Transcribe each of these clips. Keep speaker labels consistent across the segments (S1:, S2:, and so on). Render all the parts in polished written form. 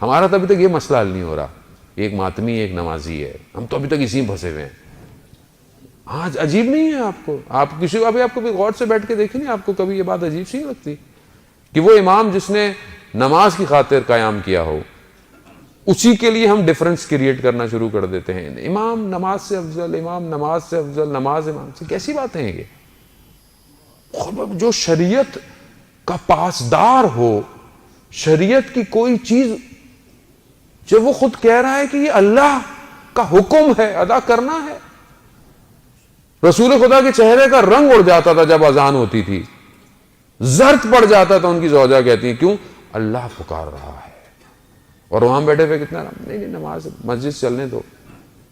S1: ہمارا تو ابھی تک یہ مسئلہ حل نہیں ہو رہا، ایک ماتمی ایک نمازی ہے، ہم تو ابھی تک اسی میں پھنسے ہوئے ہیں. آج عجیب نہیں ہے آپ کو؟ آپ کسی ابھی آپ کو بھی غور سے بیٹھ کے دیکھیں نہیں، آپ کو کبھی یہ بات عجیب سی نہیں لگتی کہ وہ امام جس نے نماز کی خاطر قیام کیا ہو، اسی کے لیے ہم ڈفرنس کریٹ کرنا شروع کر دیتے ہیں. امام نماز سے افضل، امام نماز سے افضل، نماز امام سے، کیسی باتیں ہیں یہ؟ جو شریعت کا پاسدار ہو، شریعت کی کوئی چیز جب وہ خود کہہ رہا ہے کہ یہ اللہ کا حکم ہے، ادا کرنا ہے. رسول خدا کے چہرے کا رنگ اڑ جاتا تھا جب اذان ہوتی تھی، زرد پڑ جاتا تھا. ان کی زوجہ کہتی ہیں کیوں؟ اللہ پکار رہا ہے. اور وہاں بیٹھے ہوئے کتنا نہیں نماز مسجد چلنے دو.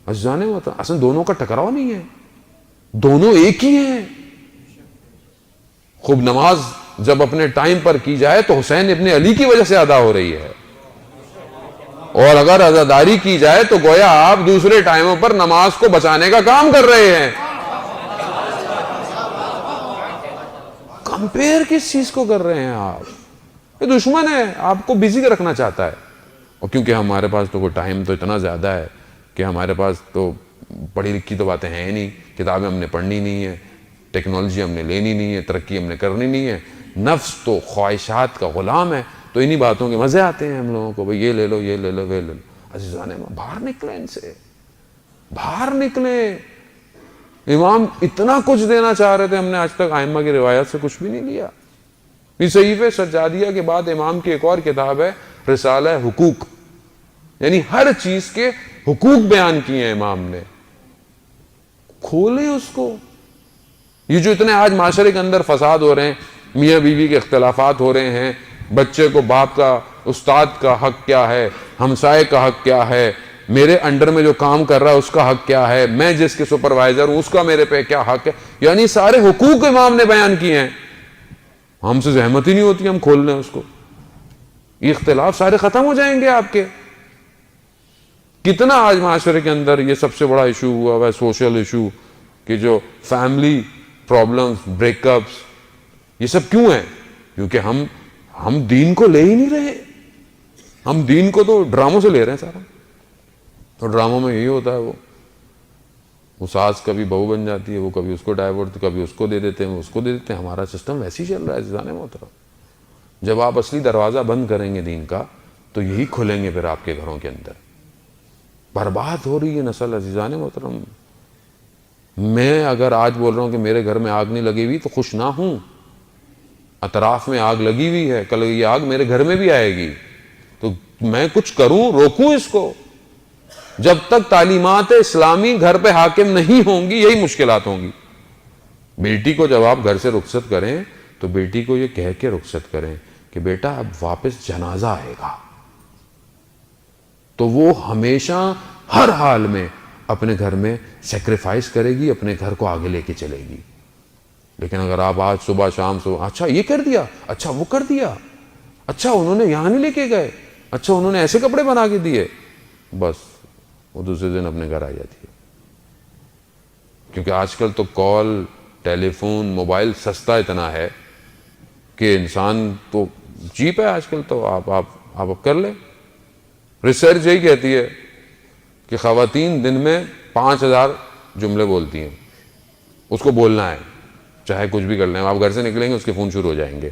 S1: عزیزان محترم، اصل دونوں کا ٹکراؤ نہیں ہے، دونوں ایک ہی ہیں. خوب نماز جب اپنے ٹائم پر کی جائے تو حسین ابن علی کی وجہ سے ادا ہو رہی ہے، اور اگر عزاداری کی جائے تو گویا آپ دوسرے ٹائموں پر نماز کو بچانے کا کام کر رہے ہیں. کمپیر کس چیز کو کر رہے ہیں آپ؟ یہ دشمن ہے، آپ کو بزی رکھنا چاہتا ہے. اور کیونکہ ہمارے پاس تو کوئی ٹائم تو اتنا زیادہ ہے کہ ہمارے پاس تو پڑھی لکھی تو باتیں ہیں نہیں، کتابیں ہم نے پڑھنی نہیں ہے، ٹیکنالوجی ہم نے لینی نہیں ہے، ترقی ہم نے کرنی نہیں ہے. نفس تو خواہشات کا غلام ہے، تو انہی باتوں کے مزے آتے ہیں ہم لوگوں کو، بھئی یہ لے لو، یہ لے لو، وہ لے لو. عزیزان باہر نکلیں، ان سے باہر نکلیں. امام اتنا کچھ دینا چاہ رہے تھے، ہم نے آج تک ائمہ کی روایات سے کچھ بھی نہیں لیا. یہ صحیفہ سجادیہ کے بعد امام کی ایک اور کتاب ہے رسالہ حقوق، یعنی ہر چیز کے حقوق بیان کیے ہیں امام نے. کھولیں اس کو. یہ جو اتنے آج معاشرے کے اندر فساد ہو رہے ہیں، میاں بیوی کے اختلافات ہو رہے ہیں، بچے کو باپ کا، استاد کا حق کیا ہے، ہمسائے کا حق کیا ہے، میرے انڈر میں جو کام کر رہا ہے اس کا حق کیا ہے، میں جس کے سپروائزر ہوں اس کا میرے پہ کیا حق ہے، یعنی سارے حقوق امام نے بیان کیے ہیں. ہم سے زحمت ہی نہیں ہوتی ہم کھول لیں اس کو. یہ اختلاف سارے ختم ہو جائیں گے آپ کے. کتنا آج معاشرے کے اندر یہ سب سے بڑا ایشو ہوا ہوا ہے، سوشل ایشو، کہ جو فیملی پرابلمز، بریک اپس، یہ سب کیوں ہیں؟ کیونکہ ہم دین کو لے ہی نہیں رہے. ہم دین کو تو ڈراموں سے لے رہے ہیں سارا. تو ڈراموں میں یہی ہوتا ہے، وہ ساس کبھی بہو بن جاتی ہے، وہ کبھی اس کو ڈائیورٹ، کبھی اس کو دے دیتے ہیں، وہ اس کو دے دیتے ہیں. ہمارا سسٹم ویسے ہی چل رہا ہے عزیزان محترم. جب آپ اصلی دروازہ بند کریں گے دین کا تو یہی کھلیں گے پھر آپ کے گھروں کے اندر. برباد ہو رہی ہے نسل عزیزان محترم. میں اگر آج بول رہا ہوں کہ میرے گھر میں آگ نہیں لگی ہوئی تو خوش نہ ہوں. اطراف میں آگ لگی ہوئی ہے، کل یہ آگ میرے گھر میں بھی آئے گی، تو میں کچھ کروں، روکوں اس کو. جب تک تعلیمات اسلامی گھر پہ حاکم نہیں ہوں گی یہی مشکلات ہوں گی. بیٹی کو جب آپ گھر سے رخصت کریں تو بیٹی کو یہ کہہ کے رخصت کریں کہ بیٹا اب واپس جنازہ آئے گا، تو وہ ہمیشہ ہر حال میں اپنے گھر میں سیکریفائس کرے گی، اپنے گھر کو آگے لے کے چلے گی. لیکن اگر آپ آج صبح شام اچھا یہ کر دیا، اچھا وہ کر دیا، اچھا انہوں نے یہاں نہیں لے کے گئے، اچھا انہوں نے ایسے کپڑے بنا کے دیے، بس وہ دوسرے دن اپنے گھر آ جاتی ہے. کیونکہ آج کل تو کال، ٹیلی فون، موبائل سستا اتنا ہے کہ انسان تو چیپ ہے آج کل، تو آپ کر لیں. ریسرچ یہی کہتی ہے کہ خواتین دن میں 5000 جملے بولتی ہیں. اس کو بولنا ہے، چاہے کچھ بھی کر لیں. آپ گھر سے نکلیں گے اس کے فون شروع ہو جائیں گے.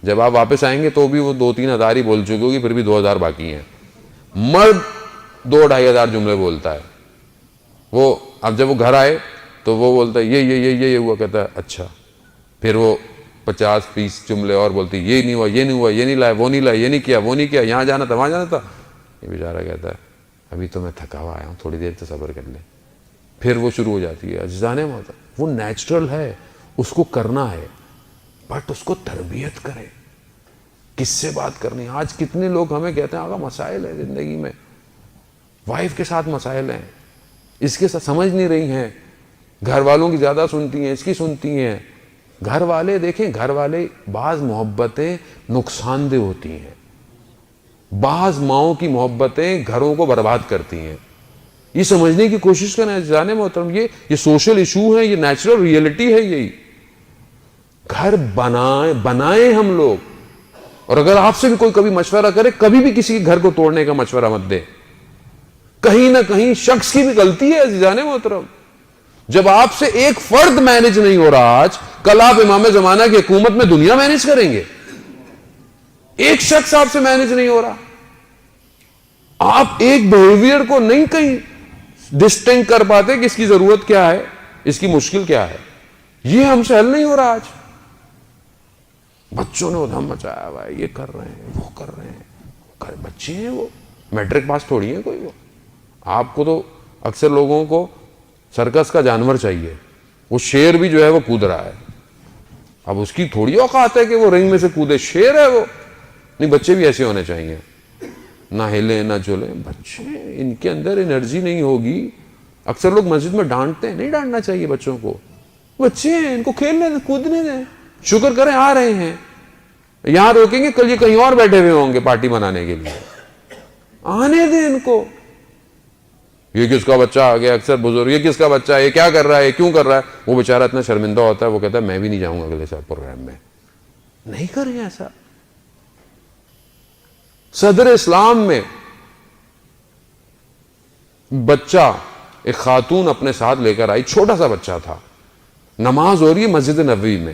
S1: جب آپ واپس آئیں گے تو بھی وہ 2-3 ہزار ہی بول چکی ہوگی، پھر بھی 2000 باقی ہیں. مرد 2-2.5 ہزار جملے بولتا ہے. وہ اب جب وہ گھر آئے تو وہ بولتا ہے یہ ہوا، کہتا ہے اچھا. پھر وہ 50-20 جملے اور بولتی، یہ نہیں ہوا، یہ نہیں ہوا، یہ نہیں لائے، وہ نہیں لائے، یہ نہیں کیا، وہ نہیں کیا، یہاں جانا تھا، وہاں جانا تھا. یہ بیچارہ کہتا ہے ابھی تو میں تھکا ہوا آیا ہوں، تھوڑی دیر تو صبر کر لیں. پھر وہ شروع ہو جاتی ہے. عزیزان محترم، وہ نیچرل ہے، اس کو کرنا ہے، بٹ اس کو تربیت کرے. کس سے بات کرنی؟ آج کتنے لوگ ہمیں کہتے ہیں آقا مسائل ہے زندگی میں، وائف کے ساتھ مسائل ہیں، اس کے ساتھ سمجھ نہیں رہی ہیں، گھر والوں کی زیادہ سنتی ہیں، اس کی سنتی ہیں. گھر والے دیکھیں، گھر والے بعض محبتیں نقصان دہ ہوتی ہیں، بعض ماؤں کی محبتیں گھروں کو برباد کرتی ہیں. یہ سمجھنے کی کوشش کریں عزیزان محترم. یہ سوشل ایشو ہے، یہ نیچرل ریئلٹی ہے. یہی گھر بنائیں ہم لوگ، اور اگر آپ سے بھی کوئی کبھی مشورہ کرے، کبھی بھی کسی کے گھر کو توڑنے کا مشورہ مت دے. کہیں نہ کہیں شخص کی بھی غلطی ہے عزیزان محترم. جب آپ سے ایک فرد مینج نہیں ہو رہا آج، کل آپ امام زمانہ کی حکومت میں دنیا مینج کریں گے. ایک شخص آپ سے مینج نہیں ہو رہا، آپ ایک بیہیویئر کو نہیں کہیں ڈسٹنگ کر پاتے کہ اس کی ضرورت کیا ہے، اس کی مشکل کیا ہے. یہ ہم سے حل نہیں ہو رہا. آج بچوں نے ادھم مچایا ہوا ہے، یہ کر رہے ہیں، وہ کر رہے ہیں. بچے ہیں، وہ میٹرک پاس تھوڑی ہیں کوئی. وہ آپ کو تو اکثر لوگوں کو سرکس کا جانور چاہیے. وہ شیر بھی جو ہے وہ کود رہا ہے، اب اس کی تھوڑی اوقات ہے کہ وہ رنگ میں سے کودے. شیر ہے وہ. نہیں، بچے بھی ایسے ہونے چاہیے، نہ ہلیں نہ چلیں. بچے ان کے اندر انرجی نہیں ہوگی. اکثر لوگ مسجد میں ڈانٹتے ہیں، نہیں ڈانٹنا چاہیے بچوں کو. بچے ہیں، ان کو کھیلنے دیں، کودنے دیں. شکر کریں آ رہے ہیں. یہاں روکیں گے، کل یہ کہیں اور بیٹھے ہوئے ہوں گے پارٹی منانے کے لیے. آنے دیں ان کو. یہ کس کا بچہ آ گیا، اکثر بزرگ، یہ کس کا بچہ ہے، یہ کیا کر رہا ہے، یہ کیوں کر رہا ہے. وہ بیچارہ اتنا شرمندہ ہوتا ہے، وہ کہتا ہے میں بھی نہیں جاؤں گا اگلے سال پروگرام میں. نہیں کریں ایسا. صدر اسلام میں بچہ ایک خاتون اپنے ساتھ لے کر آئی، چھوٹا سا بچہ تھا. نماز ہو رہی ہے مسجد نبوی میں،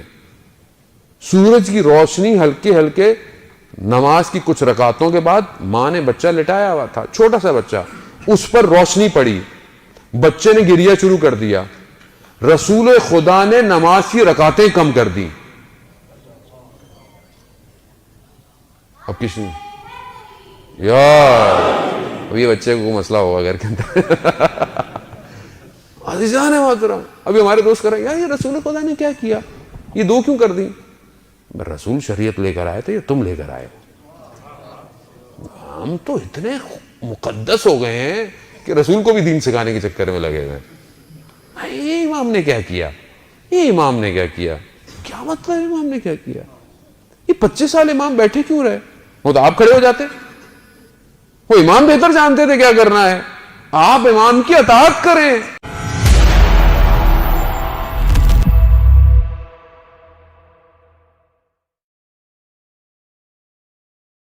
S1: سورج کی روشنی ہلکے ہلکے، نماز کی کچھ رکعتوں کے بعد ماں نے بچہ لٹایا ہوا تھا، چھوٹا سا بچہ. اس پر روشنی پڑی، بچے نے گریا شروع کر دیا. رسول خدا نے نماز کی رکعتیں کم کر دی. اب کسی یار اب یہ بچے کو مسئلہ ہوگا گھر کے اندر. عزیزان محترم، ابھی ہمارے دوست کر رہے ہیں یار یہ رسول خدا نے کیا کیا، یہ دو کیوں کر دی. رسول شریعت لے کر آئے تھے، یہ تم لے کر آئے. ہم تو اتنے مقدس ہو گئے ہیں کہ رسول کو بھی دین سکھانے کے چکر میں لگے ہوئے. یہ امام نے کیا کیا، یہ امام نے کیا کیا، کیا مطلب امام نے کیا کیا. یہ 25 سال امام بیٹھے کیوں رہے؟ وہ تو آپ کھڑے ہو جاتے. وہ امام بہتر جانتے تھے کیا کرنا ہے. آپ امام کی اطاعت کریں.